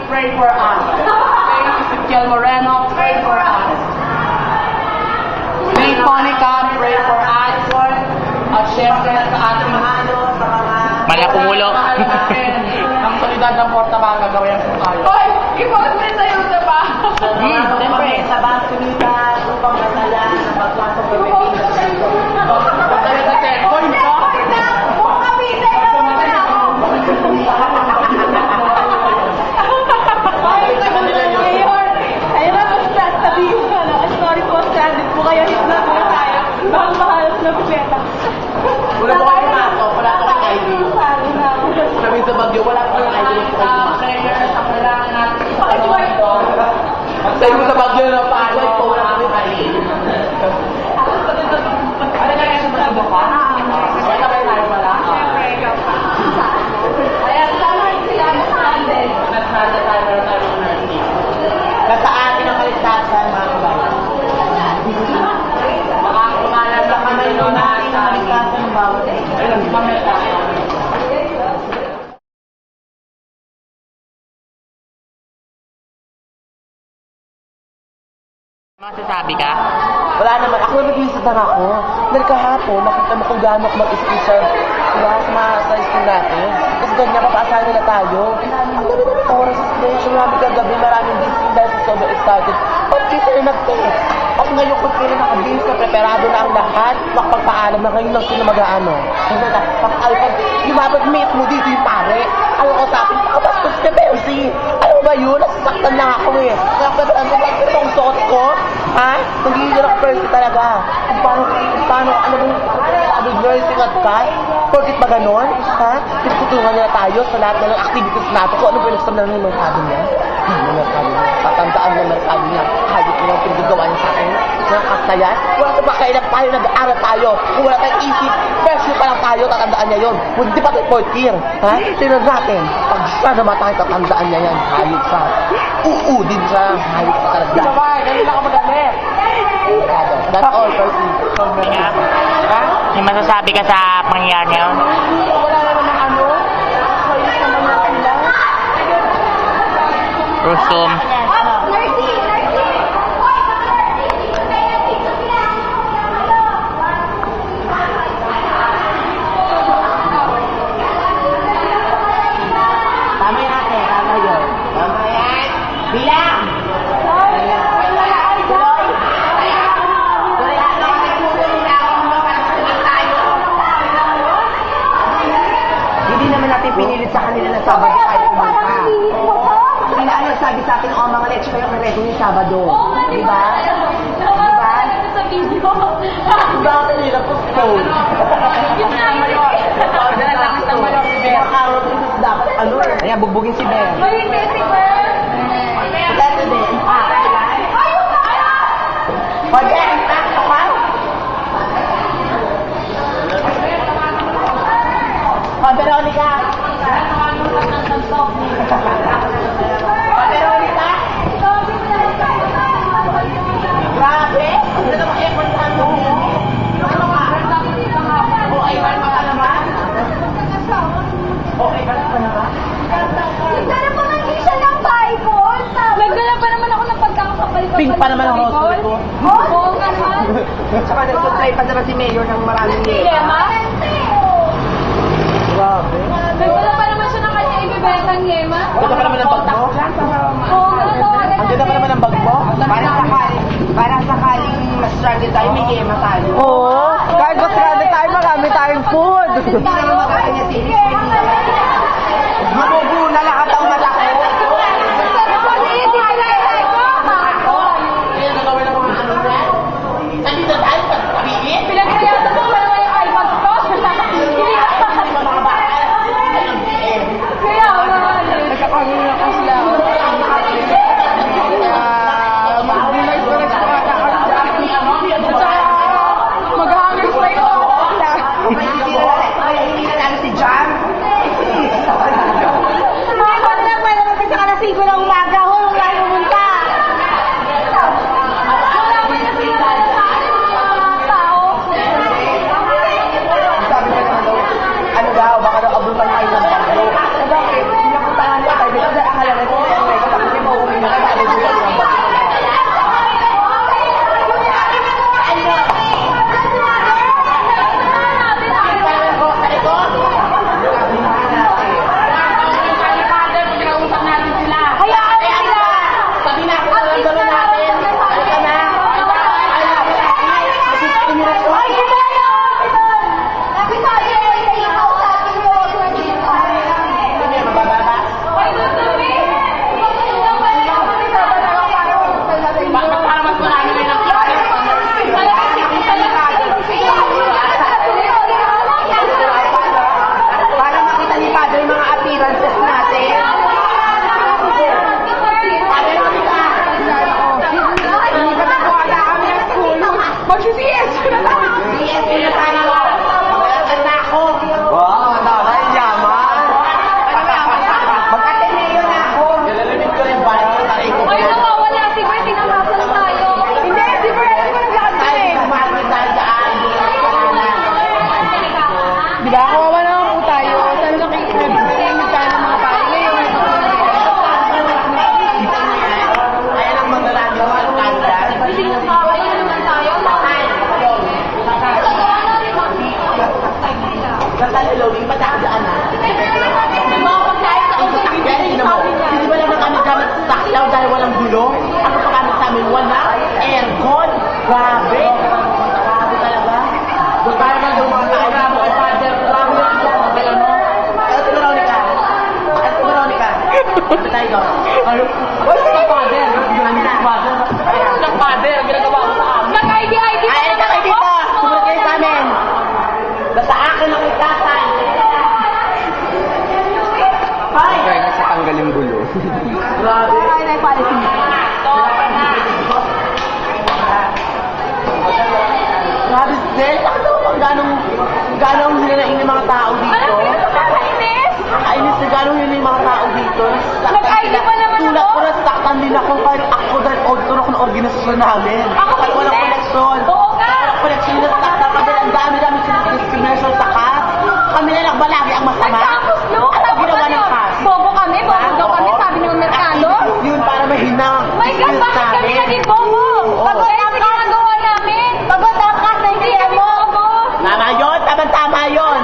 pray for us. May Ezekiel Moreno, pray for us. May Monica, pray for us. At syempre sa ating Malapumulo. ang solidad ng Porta Baga gawin po tayo. Hoy! Ipag-pray sa'yo na ba? Siyempre, sa Basilica, upang masala na pagpasok ng Ayun na, basta sabihin ko na, sorry po, stranded po kayo, hit na po tayo. Baka mahalas na bibeta. Wala po kayo mato, wala po kayo ID. Sabi na ako. Sabi sa Bagyo, wala po kayo ID. Prayers, ang kailangan natin sa panahon ito. Sabi mo sa Bagyo na paalay po, wala po kayo ID. Ano na kayo sa Bagyo ka? Wala kayo tayo pala? Siyempre, ikaw pa. Ayan, sana sila na-stranded. Na-stranded tayo, meron tayo ng nursing. Nasa atin ang kaligtasan, mga kabayan. Makakakumalan sa kamay no na sa kaligtasan ng bawat. Ayun, mamaya tayo. Masasabi ka? Wala naman. Ako nag-visit lang ako. Dahil kahapon, nakita mo kung gaano ako mag-isip sa sa school natin. Kasi ganyan, papaasahan nila tayo. Ang dami-dami oras sa station. Maraming kagabi, maraming discipline dahil sa sobrang started. Pag kita na nag-test. Ako ngayon kung sila nakabihis na preparado na ang lahat, makapagpaalam na ngayon lang sila mag-ano. Hindi na, pag lumabag-meet mo dito yung pare. Ayaw ko sa akin, pakabastos ka, Percy. Ano ba yun? Nasasaktan lang ako eh. Nakapagpaalam ko, bakit itong suot ko? Ha? Nagigil ako Percy talaga. Kung paano, ano bang sabi nursing at cut? Porkit ba ganon? Ha? Pinagtutulungan nila tayo sa lahat ng activities natin. Kung ano ba yung naman ng merkado niya? Yung merkado niya. Tatandaan ng merkado niya. Hayop niya ang pinagagawa niya sa akin. Nakakasta yan. Wala sa ba kailan tayo nag-aaral tayo? Kung wala tayong isip, first year pa lang tayo, tatandaan niya yun. Hindi pa tayo fourth year. Ha? Tingnan natin. Pag siya naman tayo, tatandaan niya yan. Hayop siya. Din siya. Hayop siya talaga. Sabay, ganun lang ako magalit. That's all, Percy. Ha? May masasabi ka sa pangyayari ngayon? Wala na naman ano. Ayos naman na sila. Rusum. Tama yan ate, tama yun. Tama yan. Bilang! Hindi naman natin pinilit sa kanila na Sabado kahit pumunta. Sila ang nagsabi sa atin, oh mga leche kayo redo yung Sabado. Di ba? Di ba? Sa video. Bakit nila po stone? Dapat ano eh. Ayan, bugbugin si Ben. Dati Ben. Pag Ben, kapal. Veronica. Veronica. Grabe. Ano naman effort sa ano? Ano ka? Okay ba naman? Okay ba naman? Nagdala pa man siya ng Bible. Nagdala pa naman ako ng pagkakapal-kapal. Pink pa naman ang rosary ko. Oo naman. Tsaka nagsuntay pa naman si Mayor ng maraming year. Lema? Grabe. Nagdala pa naman siya ng kanya ibibentang Lema. Ganda pa naman ang bag mo? Oo nga, tawagan Ang ganda pa naman ang bag mo? Para sakaling ma-stranded tayo, may yema tayo. Oo. Kahit ma-stranded tayo, marami tayong food. Hindi naman magkakanya si Mabubu na lahat ang mata ko. Kaya nagawin ang mga ano niya? Sabi na tayo, pagkabihin? Pinagkayatan mo pa naman yung iPad ko. Kaya nga. Nagkapangin ako sila. Mag-hangers pa ito. Hindi na si John. Ay, ano? Wala sa father. Ang father, ang ginagawa ko sa amin. Nag-ID Ay, ito kayo dito. Sumunod kayo sa amin. Basta akin ang itatay. Ay! Kaya nga sa tanggaling gulo. Grabe. Ay, nai-policy mo. Grabe, Del. Nakita mo kung gano'ng hinanain ng mga tao dito? Alam mo yun, nakakainis. Kainis na gano'ng hinanain ng mga tao dito. Nag-ID pa naman Tulad ako. ko na saktan din ako kahit ako dahil auditor ako ng organisasyon namin. Ako Kahit walang hindi. koleksyon. Oo nga. Walang koleksyon na saktan kami. Ang dami-dami silang discrimination sa cast. Kami na lang ba lagi ang masama? Tapos, no? Ano ginawa ng cast? Bobo kami, bobo daw kami, Oo. sabi ng merkado. Yun para mahinang. My God, bakit kami naging bobo? Pagod ang ginagawa namin. Pagod ang cast na hindi mo. Tama yun, tama yun.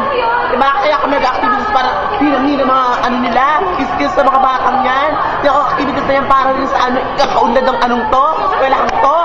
Diba kaya kami nag-activities para hinang mga ano nila, skills sa mga batang yan. Yung activities na yan para rin sa ano, kakaunlad ng anong to, eskwelahan to.